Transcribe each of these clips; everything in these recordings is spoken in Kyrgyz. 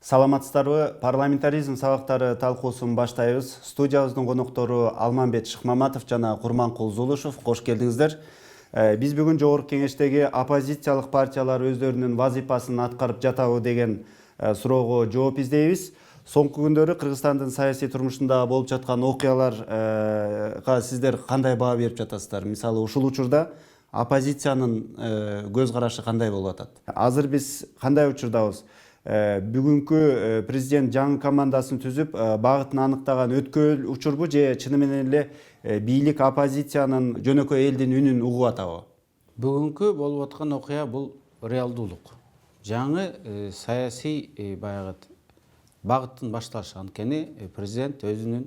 Саламатсыздарбы? Парламентаризм сабактары талкуусун баштайбыз. Студиябыздын коноктору Алманбет Шыкмаматов жана Курманкул Зулушев. Кош келдиңиздер. Биз бүгүн жогорку кеңештеги оппозициялык партиялар өздөрүнүн вазифасын аткарып жатабы деген суроого жооп издейбиз. Соңку күндөрү Кыргызстандын саясий турмушунда болуп жаткан окуяларга сиздер кандай баа берип жатасыздар? Мисалы, ушул учурда оппозициянын көз карашы кандай болуп атат? Азыр биз кандай учурдабыз? Бүгүнкү президент жаңы командасын түзүп, багытын аныктаган өткөл учурбу же чыны менен эле бийлик оппозициянын жөнөкөй элдин үнүн угуп атабы? Бүгүнкү болуп аткан окуя бул реалдуулук. Жаңы саясий баягы багыттын башталышы. Анткени президент өзүнүн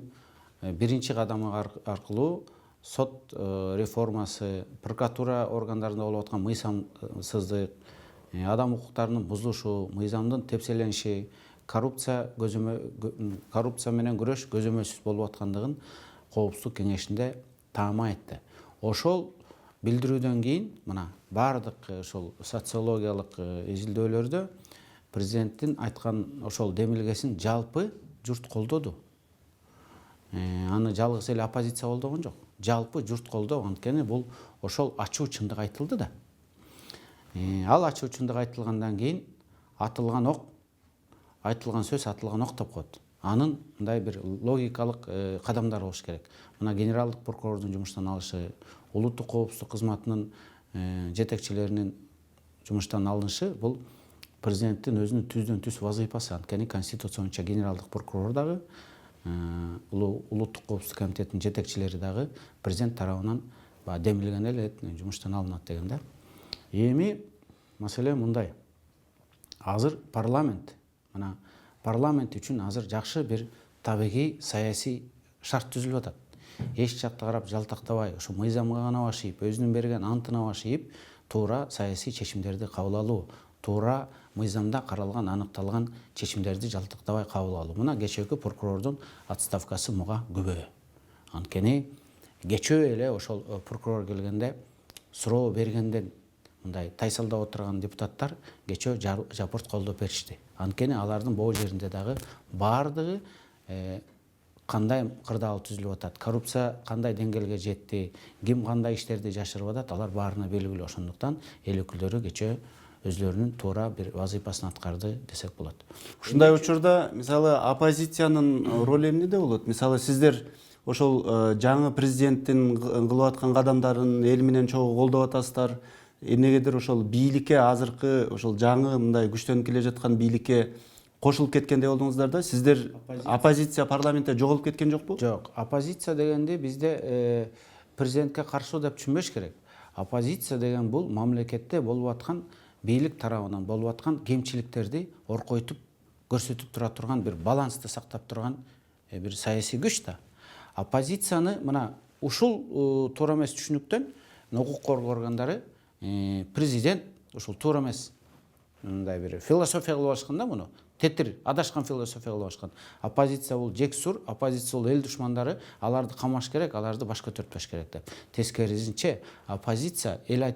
биринчи кадамы аркылуу сот реформасы, прокуратура органдарында болуп аткан мыйзамсыздык, адам укуктарынын бузулушу, мыйзамдын тепселениши, коррупция менен күрөш көзөмөлсүз болуп аткандыгын Коопсуздук кеңешинде таама айтты. Ошол билдирүүдөн кийин мына бардык ошол социологиялык изилдөөлөрдө президенттин айткан ошол демилгесин жалпы журт колдоду. Аны жалгыз эле оппозиция колдогон жок. Жалпы журт колдоо, анткени бул ошол ачуу чындык айтылды да. Ал ачуу чындык айтылгандан кийин атылган ок, айтылган сөз атылган ок деп коет. Анын мындай бир логикалык кадамдар болуш керек. Мына генералдык прокурордун жумуштан алышы, улуттук коопсуздук кызматынын жетекчилеринин жумуштан алынышы бул президенттин өзүнүн түздөн түз вазифасы. Анткени конституция боюнча генералдык прокурор дагы, улуттук коопсуздук комитетинин жетекчилери дагы президент тарабынан демилген эле жумуштан алынат деген да. Эми маселе мындай. Азыр парламент, мына парламент үчүн азыр жакшы бир табигый саясий шарт түзүлүп атат. Эч жакты карап жалтактабай, ошо мыйзамга гана башыйып, өзүнүн берген антына башыйып, туура саясий чечимдерди кабыл алуу, туура мыйзамда каралган, аныкталган чечимдерди жалтактабай кабыл алуу. Мына кечээкү прокурордун отставкасы муга күбө. Анткени кечөө эле ошол прокурор келгенде суроо бергенден мындай тайсалдап отурган депутаттар кечөө жапырт колдоп беришти. Анткени алардын боо жеринде дагы бардыгы кандай кырдаал түзүлүп атат, коррупция кандай деңгээлге жетти, ким кандай иштерди жашырып атат, алар баарына белгилүү. Ошондуктан эл өкүлдөрү кечөө өзлөрүнүн туура бир вазифасын аткарды десек болот. Ушундай учурда мисалы оппозициянын ролу эмнеде болот? Мисалы, сиздер ошол жаңы президенттин кылып аткан кадамдарын эл менен чогуу колдоп атасыздар. Эмнегедир ошол бийликке, азыркы ошол жаңы мындай күчтөнүп келе жаткан бийликке кошулуп кеткендей болдуңуздар да. Сиздер оппозиция парламентте жоголуп кеткен жокпу? Жок, оппозиция дегенде бизде президентке каршы деп түшүнбөш керек. Оппозиция деген бул мамлекетте болуп аткан бийлик тарабынан болуп аткан кемчиликтерди оркойтуп көрсөтүп тура турган бир балансты сактап турган бир саясий күч да. Оппозицияны мына ушул туура эмес түшүнүктөн укук коргоо органдары, президент ушул туура эмес мындай бир философия кылып алышкан да муну. Тетир, адашкан философия кылып алышкан. Оппозиция бул жексур, оппозиция бул эл душмандары, аларды камаш керек, аларды баш көтөртпөш керек деп. Тескерисинче, оппозиция эл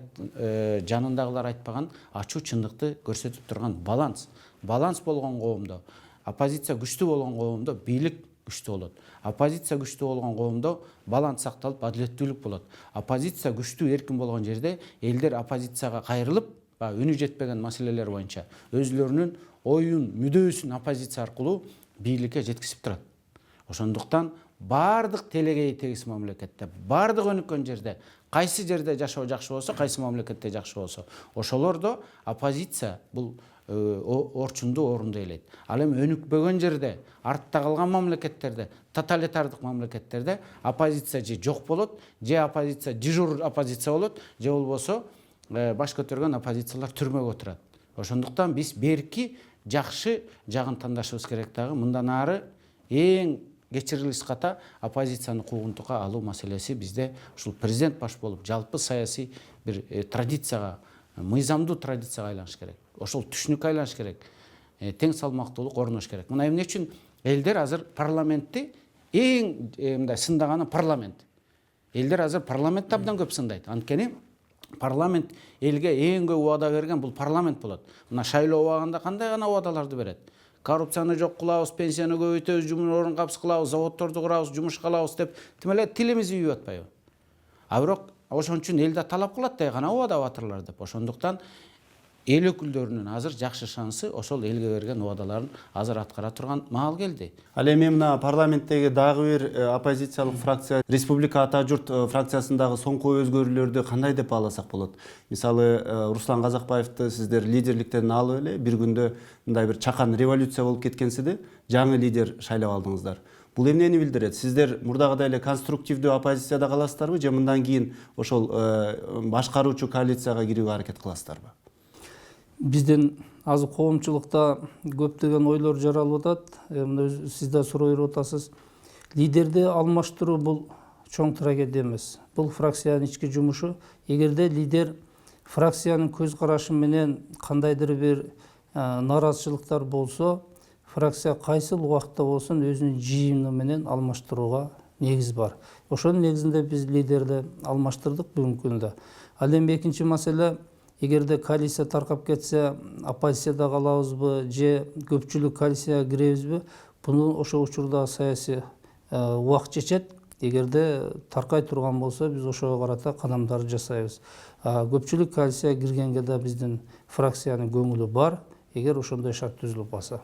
жанындагылар айтпаган ачуу чындыкты көрсөтүп турган баланс. Баланс болгон коомдо, оппозиция күчтүү болгон коомдо бийлик күчтүү болот. Оппозиция күчтүү болгон коомдо баланс сакталып, адилеттүүлүк болот. Оппозиция күчтүү, эркин болгон жерде элдер оппозицияга кайрылып, үнү жетпеген маселелер боюнча өзлөрүнүн оюн, мүдөөсүн оппозиция аркылуу бийликке жеткизип турат. Ошондуктан бардык телегей тегиз мамлекетте, бардык өнүккөн жерде, кайсы жерде жашоо жакшы болсо, кайсы мамлекетте жакшы болсо, ошолордо оппозиция бул орчунду орунду ээлейт. Ал эми өнүкпөгөн жерде, артта калган мамлекеттерде, тоталитардык мамлекеттерде оппозиция же жок болот, же оппозиция дежур оппозиция болот, же болбосо баш көтөргөн оппозициялар түрмөгө отурат. Ошондуктан биз берки жакшы жагын тандашыбыз керек дагы. Мындан ары эң кечирилис ката оппозицияны куугунтукка алуу маселеси бизде ушул президент баш болуп жалпы саясий бир традицияга, мыйзамдуу традицияга айланыш керек. Ошол түшүнүккө айланыш керек. Тең салмактуулук орнош керек. Мына эмне үчүн элдер азыр парламентти эң мындай сындаганы парламент. Элдер азыр парламентти абдан көп сындайт. Анткени парламент элге эң көп убада берген бул парламент болот. Мына шайлоо убагында кандай гана убадаларды берет. коррупцияны жок кылабыз, пенсияны көбөйтөбүз, жумуш орун капыс кылабыз, заводдорду курабыз, жумушка алабыз деп тим эле тилимиз үйүп атпайбы? А бирок ошон үчүн эл да талап кылат да, кана убада батырлар деп. Ошондуктан эл өкүлдөрүнүн азыр жакшы шансы ошол элге берген убадаларын азыр аткара турган маал келди. Ал эми мына парламенттеги дагы бир оппозициялык фракция Республика Ата Журт фракциясындагы соңку өзгөрүүлөрдү кандай деп бааласак болот? Мисалы Руслан Казакбаевди сиздер лидерликтен алып эле бир күндө мындай бир чакан революция болуп кеткенсиде жаңы лидер шайлап алдыңыздар. Бул эмнени билдирет? Сиздер мурдагыдай эле конструктивдүү оппозицияда каласыздарбы же мындан кийин ошол башкаруучу коалицияга кирүүгө аракет кыласыздарбы? Бизден азыр коомчулукта көптөгөн ойлор жаралып атат. Мына сиз да суроо берип атасыз. Лидерди алмаштыруу бул чоң трагедия эмес. Бул фракциянын ички жумушу. Эгерде лидер фракциянын көз карашы менен кандайдыр бир нараазычылыктар болсо, фракция кайсыл убакытта болсун өзүнүн жыйыны менен алмаштырууга негиз бар. Ошонун негизинде биз лидерди алмаштырдык бүгүнкү күндө. Ал эми экинчи маселе, эгерде коалиция таркап кетсе, оппозицияда калабызбы же көпчүлүк коалицияга киребизби? Буну ошол учурда саясий убак чечет. Эгерде таркай турган болсо, биз ошого карата кадамдар жасайбыз. Көпчүлүк коалицияга киргенге да биздин фракциянын көңүлү бар, эгер ошондой шарт түзүлүп калса.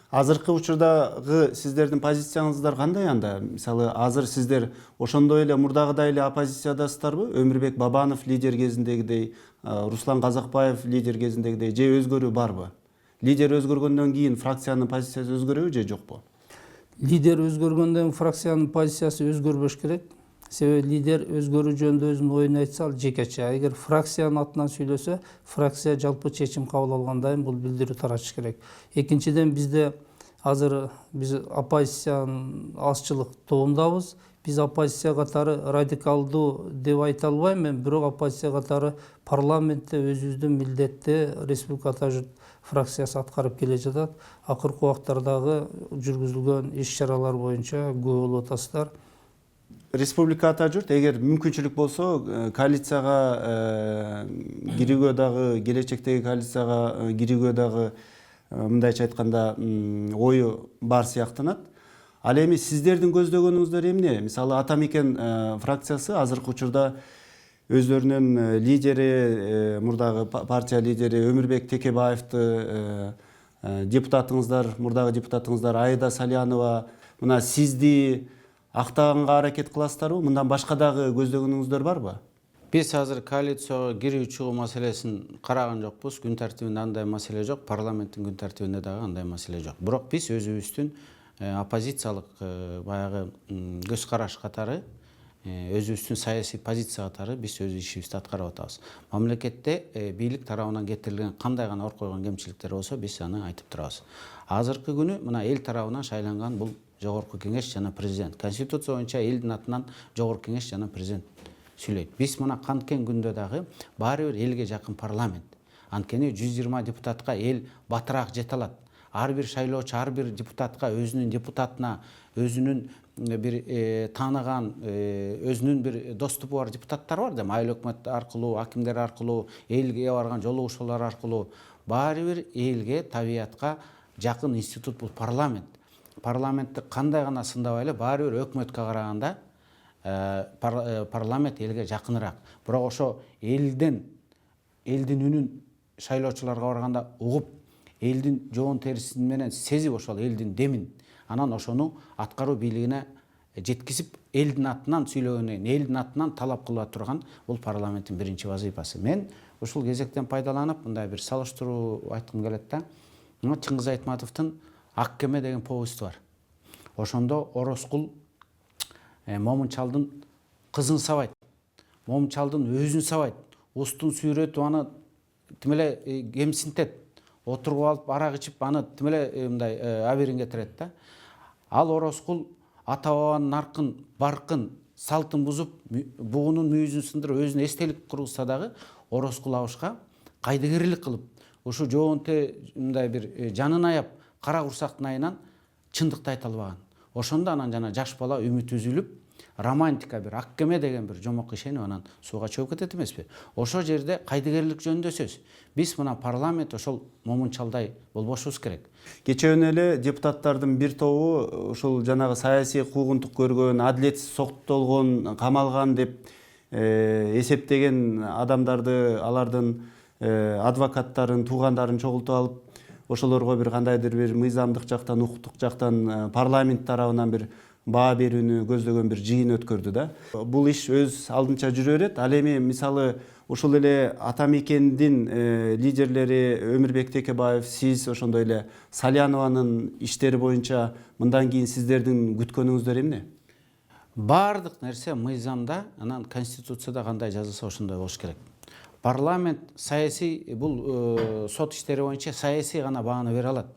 Азыркы учурдагы сиздердин позицияңыздар кандай анда? Мисалы, азыр сиздер ошондой эле мурдагыдай эле оппозициядасыздарбы? Өмүрбек Бабанов лидер кезиндегидей, Руслан Казакбаев лидер кезиндегидей же өзгөрүү барбы? Лидер өзгөргөндөн кийин фракциянын позициясы өзгөрөбү же жокпу? Лидер өзгөргөндөн фракциянын позициясы өзгөрбөш керек. Себеби лидер өзгөрүү жөнүндө өзүнүн оюн айтса, ал жекече. Эгер фракциянын атынан сүйлөсө, фракция жалпы чечим кабыл алгандайын бул билдирүү таратыш керек. Экинчиден, биз оппозициянын азчылык тобундабыз. Биз оппозиция катары радикалдуу деп айта албайм мен, бирок оппозиция катары парламентте өзүбүздүн милдетти Республика Ата Журт фракциясы аткарып келе жатат. Акыркы убактардагы жүргүзүлгөн иш-чаралар боюнча күбө болуп атасыздар. Республика Ата Журт эгер мүмкүнчүлүк болсо коалицияга кирүүгө дагы, келечектеги коалицияга кирүүгө дагы мындайча айтканда ою бар сыяктанат. Ал эми сиздердин көздөгөнүңүздөр эмне? Мисалы, Ата Мекен фракциясы азыркы учурда өздөрүнүн лидери, мурдагы партия лидери Өмүрбек Текебаевди, депутатыңыздар, мурдагы депутатыңыздар Айда Салянова, мына сизди актаганга аракет кыласыздарбы? Мындан башка дагы көздөгөнүңүздөр барбы? Биз азыр коалицияга кирүү чыгуу маселесин караган жокпуз. Күн тартибинде андай маселе жок, парламенттин күн тартибинде дагы андай маселе жок. Бирок биз өзүбүздүн оппозициялык баягы көз караш катары, өзүбүздүн саясий позиция катары биз өз ишибизди аткарып атабыз. Мамлекетте бийлик тарабынан кетирилген кандай гана ор койгон кемчиликтер болсо, биз аны айтып турабыз. Азыркы күнү мына эл тарабынан шайланган бул Жогорку кеңеш жана президент. Конституция боюнча элдин атынан Жогорку кеңеш жана президент сүйлөйт. Биз мына канткен күндө дагы баары бир элге жакын парламент. Анткени 120 депутатка эл батыраак жете алат. Ар бир шайлоочу, ар бир депутатка өзүнүн депутатына, өзүнүн бир тааныган, өзүнүн бир доступу бар депутаттар бар да, айыл өкмөт аркылуу, акимдер аркылуу, элге барган жолугушуулар аркылуу, баары бир элге, табиятка жакын институт бул парламент. Парламентти кандай гана сындабайлы, баары бир өкмөткө караганда парламент элге жакыныраак. Бирок ошо элдин үнүн шайлоочуларга барганда угуп, элдин жоон терисин менен сезип, ошол элдин демин, анан ошону аткаруу бийлигине жеткизип, элдин атынан сүйлөгөнүн, элдин атынан талап кыла турган бул парламенттин биринчи вазыйфасы. Мен ушул кезектен пайдаланып мындай бир салыштыруу айткым келет да. Чыңгыз Айтматовдун Ак кеме деген повести бар. Ошондо Ороскул Момунчалдын кызын сабайт, Момунчалдын өзүн сабайт, устун сүйрөтүп аны тим эле кемсинтет, отуруп алып арак ичип аны тим эле мындай абийирин кетирет да. Ал Ороскул ата бабанын наркын, баркын, салтын бузуп, бугунун мүйүзүн сындырып, өзүнө эстелик кургузса дагы, Ороскул абышка кайдыгерлик кылып, ушу жоонте мындай бир жанын аяп, кара курсактын айынан чындыкты айта албаган. Ошондо анан жана жаш бала үмүт үзүлүп, романтика бир ак кеме деген бир жомок ишенип анан сууга чөгүп кетет эмеспи. Ошол жерде кайдыгерлик жөнүндө сөз. Биз мына парламент ошол момунчалдай болбошубуз керек. Кечээ эле депутаттардын бир тобу ушул жанагы саясий куугунтук көргөн, адилетсиз соттолгон, камалган деп эсептеген адамдарды, алардын адвокаттарын, туугандарын чогултуп алып, ошолорго бир кандайдыр бир мыйзамдык жактан, укуктук жактан парламент тарабынан бир баа берүүнү көздөгөн бир жыйын өткөрдү да. Бул иш өз алдынча жүрө берет. Ал эми мисалы ушул эле ата мекендин лидерлери Өмүрбек Текебаев, сиз ошондой эле Салянованын иштери боюнча мындан кийин сиздердин күткөнүңүздөр эмне? Бардык нерсе мыйзамда, анан конституцияда кандай жазылса ошондой болуш керек. Парламент саясий бул сот иштери боюнча саясий гана бааны бере алат.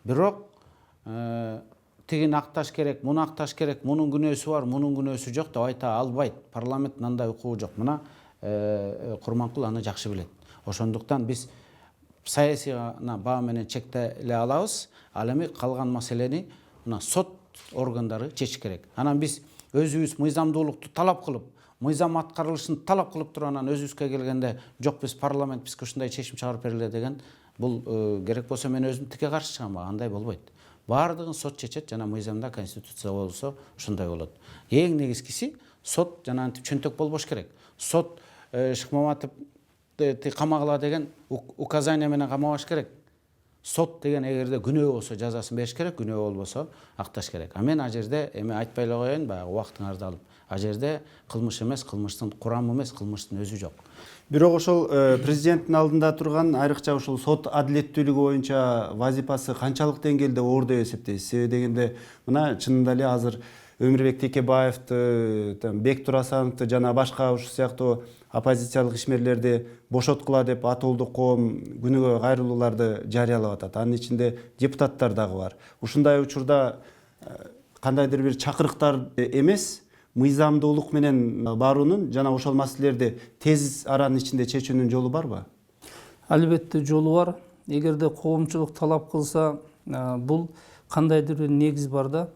Бирок тигин акташ керек, муну акташ керек, мунун күнөөсү бар, мунун күнөөсү жок деп айта албайт. Парламент мындай укугу жок. Мына Курманкул аны жакшы билет. Ошондуктан биз саясий гана баа менен чектеле алабыз. Ал эми калган маселени мына сот органдары чечиш керек. Анан биз өзүбүз мыйзамдуулукту талап кылып, мыйзам аткарылышын талап кылып туруп анан өзүбүзгө келгенде жок биз парламент бизге ушундай чечим чыгарып бергиле деген бул керек болсо мен өзүм тике каршы чыгам, андай болбойт. Бардыгын сот чечет, жана мыйзамда конституция болсо ошондой болот. Эң негизгиси сот жана антип чөнтөк болбош керек. Сот Шыкмаматов камагыла деген указание менен камабаш керек. Сот деген эгерде күнөө болсо жазасын бериш керек, күнөө болбосо акташ керек. А мен а жерде эми айтпай эле коеюн, баягы убактыңарды алып. А жерде кылмыш эмес, кылмыштын курамы эмес, кылмыштын өзү жок. Бирок ошол президенттин алдында турган айрыкча ушул сот адилеттүүлүгү боюнча вазифасы канчалык деңгээлде оор деп эсептейсиз? Себеби дегенде мына чынында эле азыр Өмүрбек Текебаевди, Бектурасановду жана башка ушул сыяктуу оппозициялык ишмерлерди бошоткула деп атуулдук коом күнүгө кайрылууларды жарыялап атат. Анын ичинде депутаттар дагы бар. Ушундай учурда кандайдыр бир чакырыктар эмес, мыйзамдуулук менен баруунун жана ошол маселелерди тез аранын ичинде чечүүнүн жолу барбы? Албетте жолу бар. Эгерде коомчулук талап кылса, бул кандайдыр бир негиз бар да.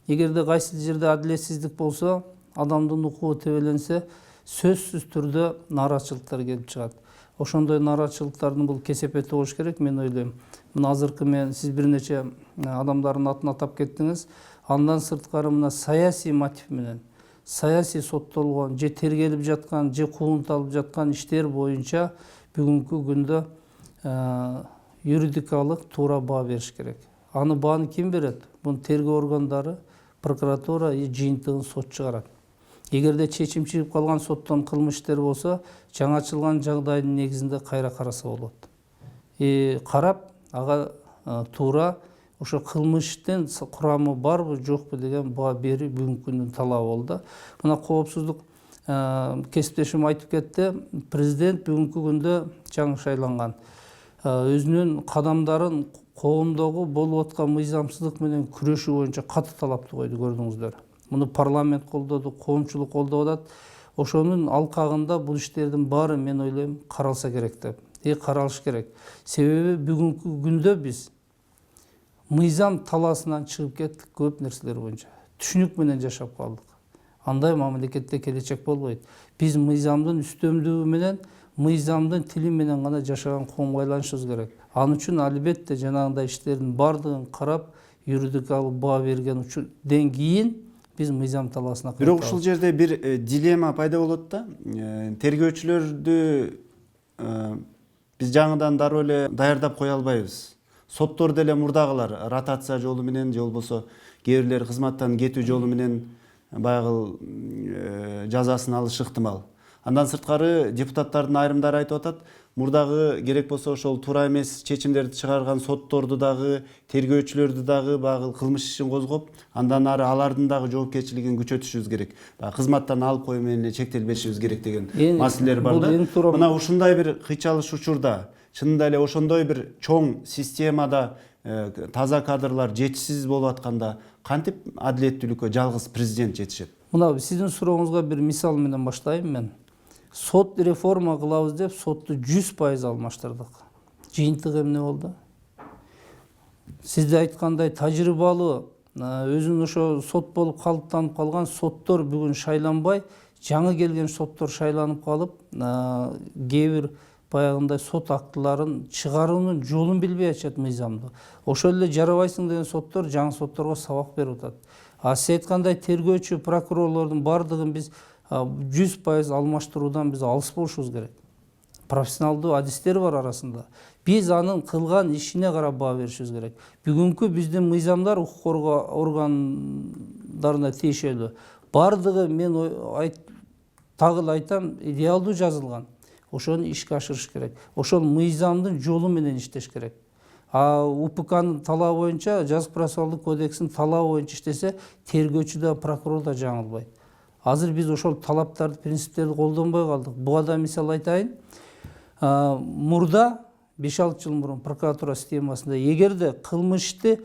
Эгерде кайсы жерде адилетсиздик болсо, адамдын укугу тебеленсе, сөзсүз түрдө нааразычылыктар келип чыгат. Ошондой нааразычылыктардын бул кесепети болуш керек, мен ойлойм. Мына азыркы мен сиз бир нече адамдардын атын атап кеттиңиз. Андан сырткары мына саясий мотив менен, саясий соттолгон, же тергелип жаткан, же куугунталып жаткан иштер боюнча бүгүнкү күндө юридикалык туура баа бериш керек. Аны бааны ким берет? Бун тергөө органдары, прокуратура жыйынтыгын сот чыгарат. Эгерде чечим чыгып калган соттон кылмыш иштер болсо, жаңы ачылган жагдайдын негизинде кайра караса болот. Карап, ага туура ошо кылмыштын курамы барбы, жокпу деген баа берүү бүгүнкү күндүн талабы болду. Мына коопсуздук кесиптешим айтып кетти. Президент бүгүнкү күндө жаңы шайланган. Өзүнүн кадамдарын коомдогу болуп аткан мыйзамсыздык менен күрөшүү боюнча катуу талапты койду, көрдүңүздөр. Муну парламент колдоду, коомчулук колдоп атат. Ошонун алкагында бул иштердин баары мен ойлойм каралса керек деп. Каралыш керек. Себеби бүгүнкү күндө биз мыйзам талаасынан чыгып кеттик көп нерселер боюнча. Түшүнүк менен жашап калдык. Андай мамлекетте келечек болбойт. Биз мыйзамдын үстөмдүгү менен, мыйзамдын тили менен гана жашаган коомго айланышыбыз керек. Анын үчүн албетте жанагындай иштердин бардыгын карап, юридикалык баа бергенден кийин биз мыйзам талаасына кайтабыз. Бирок ушул жерде бир дилемма пайда болот да. Тергөөчүлөрдү биз жаңыдан дароо эле даярдап кое албайбыз. Соттор деле мурдагылар ротация жолу менен же болбосо кээ бирлери кызматтан кетүү жолу менен баягы жазасын алышы ыктымал. Андан сырткары депутаттардын айрымдары айтып атат, мурдагы керек болсо ошол туура эмес чечимдерди чыгарган сотторду дагы, тергөөчүлөрдү дагы баягы кылмыш ишин козгоп, андан ары алардын дагы жоопкерчилигин күчөтүшүбүз керек. Кызматтан алып коюу менен чектелбешибиз керек деген маселелер бар да. Мына ушундай бир кыйчалыш учурда чынында эле ошондой бир чоң системада таза кадрлар жетишсиз болуп атканда кантип адилеттүүлүккө жалгыз президент жетишет? Мына сиздин сурооңузга бир мисал менен баштайм мен. Сот реформа кылабыз деп сотту 100% алмаштырдык. Жыйынтыгы эмне болду? Сиз айткандай тажрыйбалуу өзүнүн ошо сот болуп калыптанып калган соттор бүгүн шайланбай, жаңы келген соттор шайланып калып, кээ бир баягындай сот актыларын чыгаруунун жолун билбей атышат мыйзамды. Ошол эле жарабайсың деген соттор жаңы сотторго сабак берип атат. Сиз айткандай тергөөчү, прокурорлордун баардыгын биз 100% алмаштыруудан биз алыс болушубуз керек. Профессионалдуу адистер бар арасында. Биз анын кылган ишине карап баа беришибиз керек. Бүгүнкү биздин мыйзамдар укук коргоо органдарына тиешелүү. Бардыгы мен тагыл айтам, идеалдуу жазылган. Ошону ишке ашырыш керек. Ошол мыйзамдын жолу менен иштеш керек. УПКнын талабы боюнча, жазык процессуалдык кодекстин талабы боюнча иштесе, тергөөчү да, прокурор да жаңылбайт. Азыр биз ошол талаптарды, принциптерди колдонбой калдык. Буга да мисал айтайын. Мурда 5-6 жыл мурун прокуратура системасында эгерде кылмышты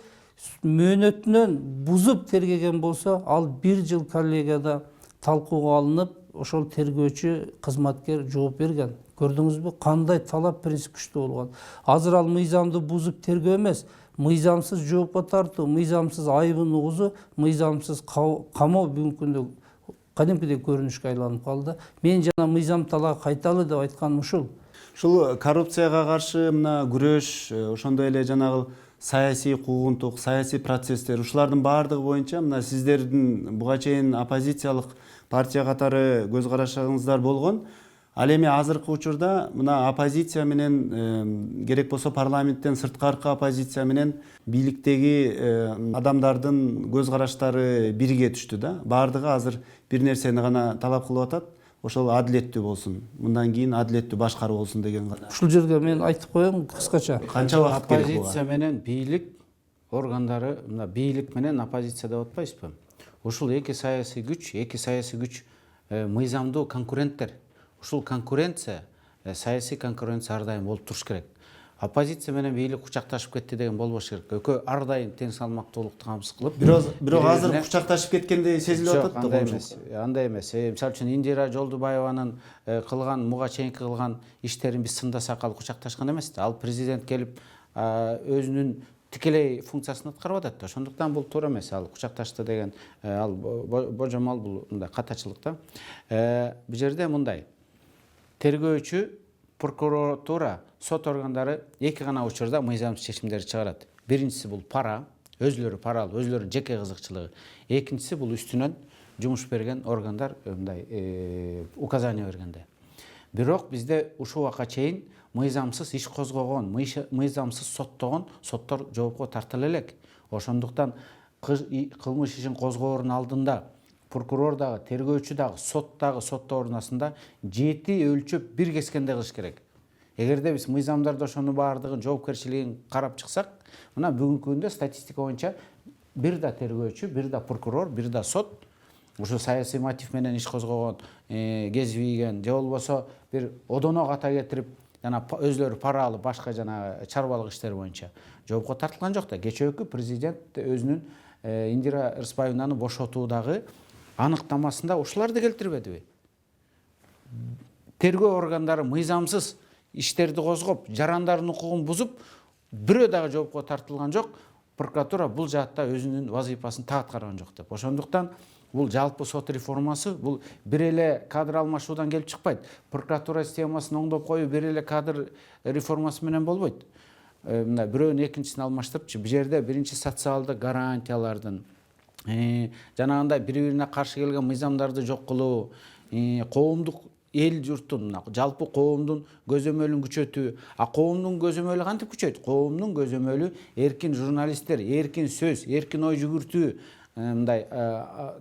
мөөнөтүнөн бузуп тергеген болсо, ал 1 жыл коллегияда талкууга алынып, ошол тергөөчү кызматкер жооп берген. Көрдүңүзбү, кандай талап, принцип күчтүү болгон. Азыр ал мыйзамды бузуп тергөө эмес, мыйзамсыз жоопко тартуу, мыйзамсыз айыбын угузуу, мыйзамсыз камоо бүгүнкү күндө кадимкидей көрүнүшкө айланып калды. Мен жана мыйзам талаа кайталы деп айтканым ушул. Ушул коррупцияга каршы мына күрөш, ошондой эле жанагы саясий куугунтук, саясий процесстер, ушулардын баардыгы боюнча мына сиздердин буга чейин оппозициялык партия катары көз карашыңыздар болгон. Ал эми азыркы учурда мына оппозиция менен керек болсо парламенттен сырткаркы оппозиция менен бийликтеги адамдардын көз караштары бирге түштү да. Баардыгы азыр бир нерсени гана талап кылып атат. Ошол адилеттүү болсун. Мындан кийин адилеттүү башкаруу болсун деген гана. Ушул жерге мен айтып коем кыскача. Канча убакыт керек буга? Оппозиция менен бийлик органдары, мына бийлик менен оппозиция деп атпайсызбы? Ушул эки саясий күч мыйзамдуу конкуренттер. Ушул конкуренция, саясий конкуренция ар дайым болуп туруш керек. Оппозиция менен бийлик кучакташып кетти деген болбош керек. Экөө ар дайым тең салмактуулукту камсыз кылып. Бирок азыр кучакташып кеткендей сезилип атат да. Андай эмес. Мисалы үчүн Индира Жолдубаеванын кылган, муга чейинки кылган иштерин биз сындасак ал кучакташкан эмес да. Ал президент келип өзүнүн тикелей функциясын аткарып атат да. Ошондуктан бул туура эмес. Ал кучакташты деген ал божомол, бул мындай катачылык да. Бул жерде мындай. Тергөөчү, прокуратура, сот органдары эки гана учурда мыйзамсыз чечимдерди чыгарат. Биринчиси бул пара, өзүлөрү паралуу, өзүлөрүнүн жеке кызыкчылыгы. Экинчиси бул үстүнөн жумуш берген органдар мындай указание бергенде. Бирок бизде ушул убакка чейин мыйзамсыз иш козгогон, мыйзамсыз соттогон соттор жоопко тартыла элек. Ошондуктан кылмыш ишин козгоордун алдында прокурор дагы, тергөөчү дагы, сот дагы соттоо орнасында жети өлчөп бир кескенде кылыш керек. Эгерде биз мыйзамдарда ошонун баардыгын жоопкерчилигин карап чыксак, мына бүгүнкү күндө статистика боюнча бир да тергөөчү, бир да прокурор, бир да сот ушу саясий мотив менен иш козгогон, кезбийген, же болбосо бир одоно ката кетирип, жана өзүлөрү пара алып, башка жана чарбалык иштер боюнча жоопко тартылган жок да. Кечээкү президент өзүнүн Индира Рыспаевнаны бошотуудагы аныктамасында ушуларды келтирбедиби? Тергөө органдары мыйзамсыз иштерди козгоп, жарандардын укугун бузуп, бирөө дагы жоопко тартылган жок. Прокуратура бул жаатта өзүнүн вазифасын так аткарган жок деп. Ошондуктан бул жалпы сот реформасы бул бир эле кадр алмашуудан келип чыкпайт. Прокуратура системасын оңдоп коюу бир эле кадр реформасы менен болбойт. Мына бирөөнү экинчисин алмаштырыпчы. Бул жерде биринчи социалдык гарантиялардын, жанагындай бири-бирине каршы келген мыйзамдарды жок кылуу, коомдук эл журттун, жалпы коомдун көзөмөлүн күчөтүү. Коомдун көзөмөлү кантип күчөйт? Коомдун көзөмөлү эркин журналисттер, эркин сөз, эркин ой жүгүртүү, мындай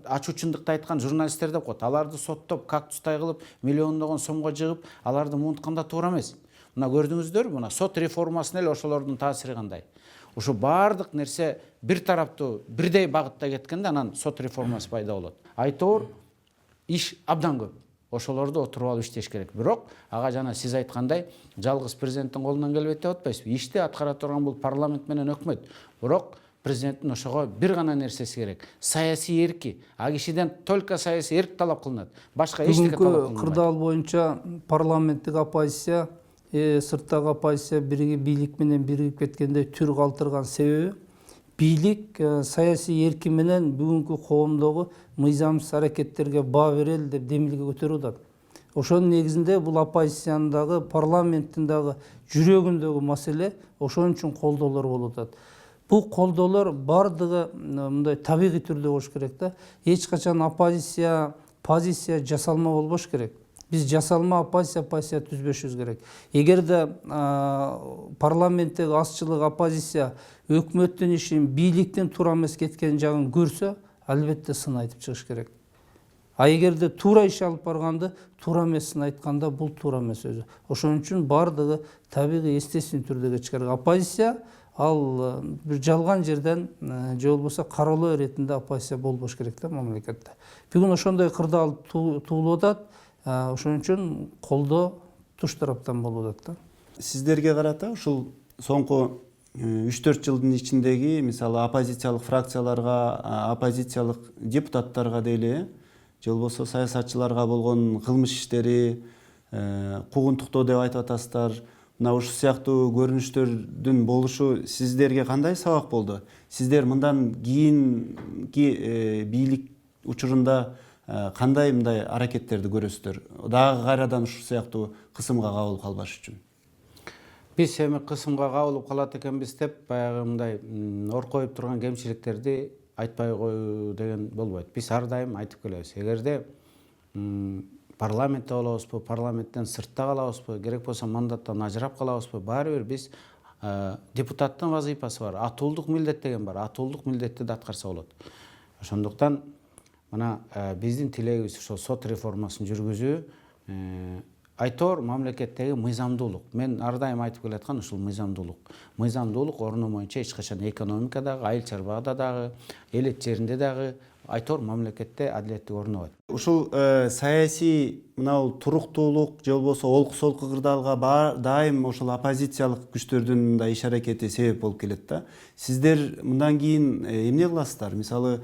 ачуу чындыкты айткан журналисттер деп коет. Аларды соттоп, кактустай кылып, миллиондогон сомго жыгып, аларды муунтканда туура эмес. Мына көрдүңүздөрбү, мына сот реформасына эле ошолордун таасири кандай. Ушу баардык нерсе бир тараптуу, бирдей багытта кеткенде анан сот реформасы пайда болот. Айтоор иш абдан көп. Ошолорду отуруп алып иштеш керек. Бирок ага жана сиз айткандай жалгыз президенттин колунан келбейт деп атпайсызбы? Ишти аткара турган бул парламент менен өкмөт. Бирок президенттин ошого бир гана нерсеси керек. Саясий эрки. А кишиден только саясий эрк талап кылынат. Башка эчтеке талап кылынбайт. Бүгүнкү кырдаал боюнча парламенттик оппозиция, сырттагы оппозиция бийлик менен биригип кеткенде түр калтырган себеби бийлик саясий эркин менен бүгүнкү коомдогу мыйзамсыз аракеттерге баа берели деп демилге көтөрүп атат. Ошонун негизинде бул оппозициянын дагы парламенттин дагы жүрөгүндөгү маселе ошон үчүн колдоолор болуп атат. Бул колдоолор бардыгы мындай табигый түрдө болуш керек да. Эч качан позиция жасалма болбош керек. Биз жасалма позиция түзбөшүбүз керек. Эгерде парламенттеги азчылык оппозиция өкмөттүн ишин бийликтин туура эмес кеткен жагын көрсө, албетте сын айтып чыгыш керек. А эгерде туура иш алып барганды туура эмесин айтканда бул туура эмес өзү. Ошон үчүн бардыгы табигый естественный түрдө кетиш керек. Оппозиция ал бир жалган жерден же болбосо кароолоо иретинде оппозиция болбош керек да мамлекетте. Бүгүн ошондой кырдаал туулуп атат. Ошон үчүн колдоо туш тараптан болуп атат да. Сиздерге карата ушул соңку 3-4 жылдын ичиндеги мисалы оппозициялык фракцияларга, оппозициялык депутаттарга дейли, же болбосо саясатчыларга болгон кылмыш иштери, куугунтуктоо деп айтып атасыздар. Мына ушул сыяктуу көрүнүштөрдүн болушу сиздерге кандай сабак болду? Сиздер мындан кийинки бийлик учурунда кандай мындай аракеттерди көрөсүздөр? Дагы кайрадан ушул сыяктуу кысымга кабылып калбаш үчүн. Биз эми кысымга кабылып калат экенбиз деп баягы мындай оркоюп турган кемчиликтерди айтпай коюу деген болбойт. Биз ар дайым айтып келебиз. Эгерде парламентте болобузбу, парламенттен сыртта калабызбы, керек болсо мандаттан ажырап калабызбы, баары бир биз депутаттын вазыйпасы бар, атуулдук милдет деген бар. Атуулдук милдетти да аткарса болот. Ошондуктан мына биздин тилегибиз ошол сот реформасын жүргүзүү, айтор мамлекеттеги мыйзамдуулук. Мен ар дайым айтып келаткан ушул мыйзамдуулук. Мыйзамдуулук орну боюнча эч качан экономикадагы, айыл чарбада дагы, элет жеринде дагы айтор мамлекетте адилеттик орнобойт. Ушул саясий мынау туруктуулук же болбосо олку-солку кырдаалга дайым ушул оппозициялык күчтөрдүн да иш аракети себеп болуп келет да. Сиздер мындан кийин эмне кыласыздар? Мисалы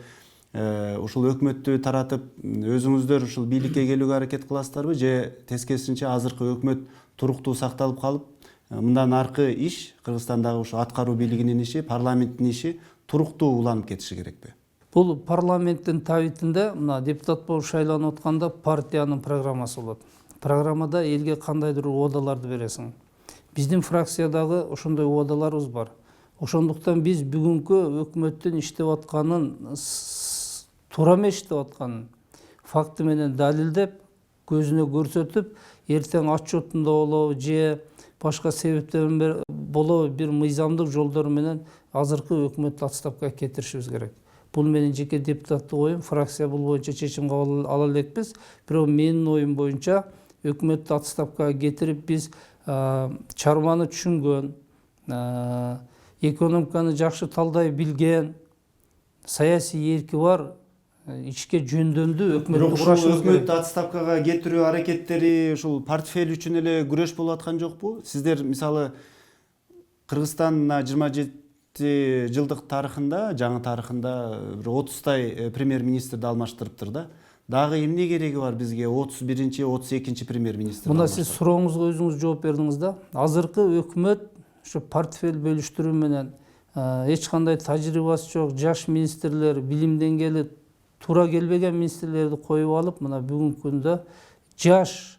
ушул өкмөттү таратып өзүңүздөр ушул бийликке келүүгө аракет кыласыздарбы же тескерисинче азыркы өкмөт туруктуу сакталып калып, мындан аркы иш Кыргызстандагы ушул аткаруу бийлигинин иши, парламенттин иши туруктуу уланып кетиши керекпи? Бул парламенттин табитинде мына депутат болуп шайланып атканда партиянын программасы болот. Программада элге кандайдыр убадаларды бересиң. Биздин фракциядагы ошондой убадаларыбыз бар. Ошондуктан биз бүгүнкү өкмөттүн иштеп атканын, туура эмес иштеп атканын факты менен далилдеп, көзүнө көрсөтүп, эртең отчетунда болобу же башка себептерден болобу бир мыйзамдык жолдор менен азыркы өкмөттү отставкага кетиришибиз керек. Бул менин жеке депутаттык оюм, фракция бул боюнча чечим кабыл ала элекпиз. Бирок менин оюм боюнча өкмөттү отставкага кетирип биз чарбаны түшүнгөн, экономиканы жакшы талдай билген, саясий эрки бар, ичке жөндөмдүү өкмөттү курашыбыз керек. Өкмөттү отставкага кетирүү аракеттери ушул портфель үчүн эле күрөш болуп аткан жокпу? Сиздер мисалы Кыргызстан 27 жылдык тарыхында, жаңы тарыхында 30 премьер-министрди алмаштырыптыр да. Дагы эмне кереги бар бизге 31-чи, 32-чи премьер-министр? Мында сиз сурооңузга өзүңүз жооп бердиңиз да. Азыркы өкмөт ушу портфель бөлүштүрүү менен эч кандай тажрыйбасы жок жаш министрлер, билим деңгээли туура келбеген министрлерди коюп алып, мына бүгүнкү күндө жаш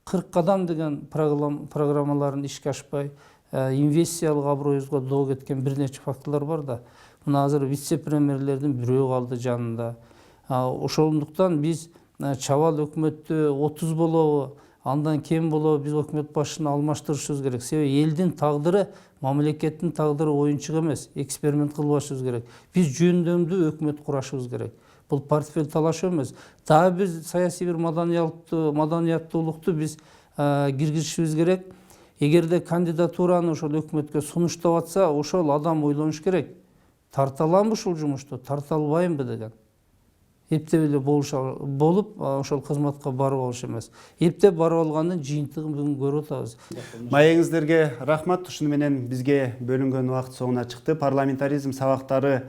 40 кадам деген программаларын ишке ашпай, инвестициялык аброюбузга доо кеткен бир нече фактылар бар да. Мына азыр вице-премьерлердин бирөө калды жанында. Ошондуктан биз чабал өкмөттү 30 болобу, андан кем болобу биз өкмөт башчысын алмаштырышыбыз керек. Себеби элдин тагдыры, мамлекеттин тагдыры оюнчук эмес, эксперимент кылбашыбыз керек. Биз жөндөмдүү өкмөт курашыбыз керек. Бул портфель талашуу эмес. Дагы биз саясий бир маданияттуулукту биз киргизишибиз керек. Эгерде кандидатураны ошол өкмөткө сунуштап атса, ошол адам ойлонуш керек. Тарта аламбы ушул жумушту, тарта албаймбы деген. Эптеп эле болуп, ошол кызматка барып алыш эмес. Эптеп барып алгандын жыйынтыгын бүгүн көрүп атабыз. Маегиңиздерге рахмат. Ушуну менен бизге бөлүнгөн убакыт соңуна чыкты. Парламентаризм сабактары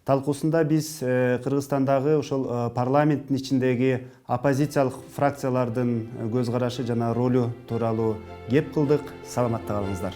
талкуусунда биз Кыргызстандагы ошол парламенттин ичиндеги оппозициялык фракциялардын көз карашы жана ролу тууралуу кеп кылдык. Саламатта калыңыздар.